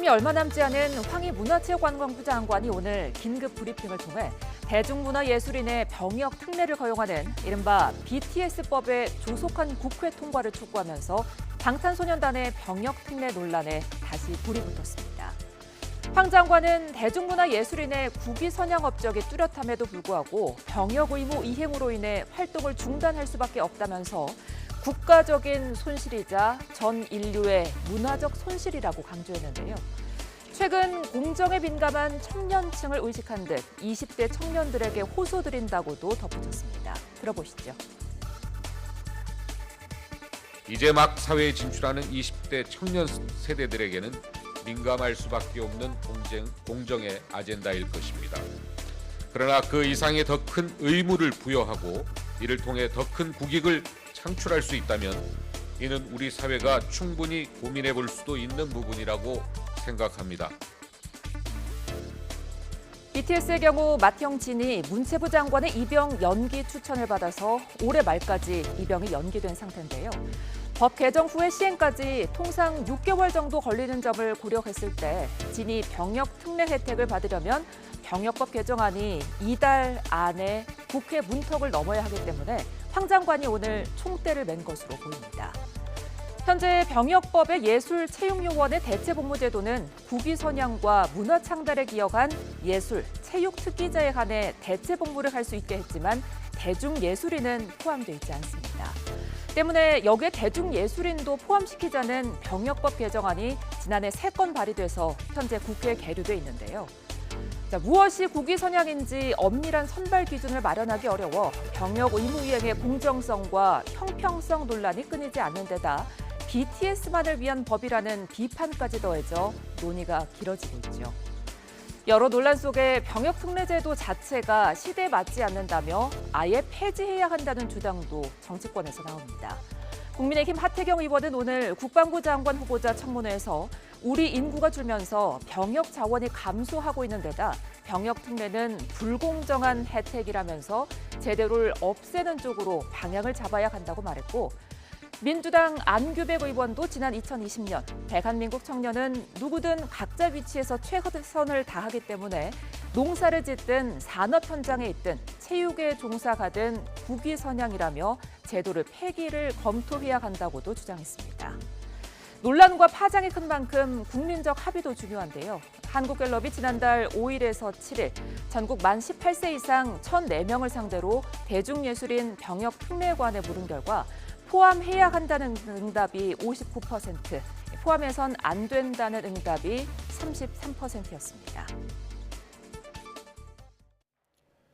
취임이 얼마 남지 않은 황희문화체육관광부 장관이 오늘 긴급 브리핑을 통해 대중문화예술인의 병역 특례를 거용하는 이른바 BTS법의 조속한 국회 통과를 촉구하면서 방탄소년단의 병역 특례 논란에 다시 불이 붙었습니다. 황 장관은 대중문화예술인의 국위 선양 업적이 뚜렷함에도 불구하고 병역 의무 이행으로 인해 활동을 중단할 수밖에 없다면서 국가적인 손실이자 전 인류의 문화적 손실이라고 강조했는데요. 최근 공정에 민감한 청년층을 의식한 듯 20대 청년들에게 호소드린다고도 덧붙였습니다. 들어보시죠. 이제 막 사회에 진출하는 20대 청년 세대들에게는 민감할 수밖에 없는 공정의 아젠다일 것입니다. 그러나 그 이상의 더 큰 의무를 부여하고 이를 통해 더 큰 국익을 창출할 수 있다면 이는 우리 사회가 충분히 고민해 볼 수도 있는 부분이라고 생각합니다. BTS의 경우 맏형진이 문체부 장관의 입영 연기 추천을 받아서 올해 말까지 입영이 연기된 상태인데요. 법 개정 후의 시행까지 통상 6개월 정도 걸리는 점을 고려했을 때 진이 병역 특례 혜택을 받으려면 병역법 개정안이 이달 안에 국회 문턱을 넘어야 하기 때문에 황 장관이 오늘 총대를 맨 것으로 보입니다. 현재 병역법의 예술체육요원의 대체복무제도는 국위선양과 문화창달에 기여한 예술, 체육 특기자에 한해 대체복무를 할 수 있게 했지만 대중예술인은 포함되어 있지 않습니다. 때문에 여기에 대중예술인도 포함시키자는 병역법 개정안이 지난해 3건 발의돼서 현재 국회에 계류돼 있는데요. 무엇이 국위선양인지 엄밀한 선발 기준을 마련하기 어려워 병역 의무 이행의 공정성과 형평성 논란이 끊이지 않는 데다 BTS만을 위한 법이라는 비판까지 더해져 논의가 길어지고 있죠. 여러 논란 속에 병역 특례제도 자체가 시대에 맞지 않는다며 아예 폐지해야 한다는 주장도 정치권에서 나옵니다. 국민의힘 하태경 의원은 오늘 국방부 장관 후보자 청문회에서 우리 인구가 줄면서 병역 자원이 감소하고 있는 데다 병역 특례는 불공정한 혜택이라면서 제도를 없애는 쪽으로 방향을 잡아야 한다고 말했고, 민주당 안규백 의원도 지난 2020년 대한민국 청년은 누구든 각자 위치에서 최선을 다하기 때문에 농사를 짓든 산업 현장에 있든 체육에 종사가든 국위선양이라며 제도를 폐기를 검토해야 한다고도 주장했습니다. 논란과 파장이 큰 만큼 국민적 합의도 중요한데요. 한국갤럽이 지난달 5일에서 7일 전국 만 18세 이상 1,004명을 상대로 대중예술인 병역 특례관에 물은 결과 포함해야 한다는 응답이 59%, 포함해선 안 된다는 응답이 33%였습니다.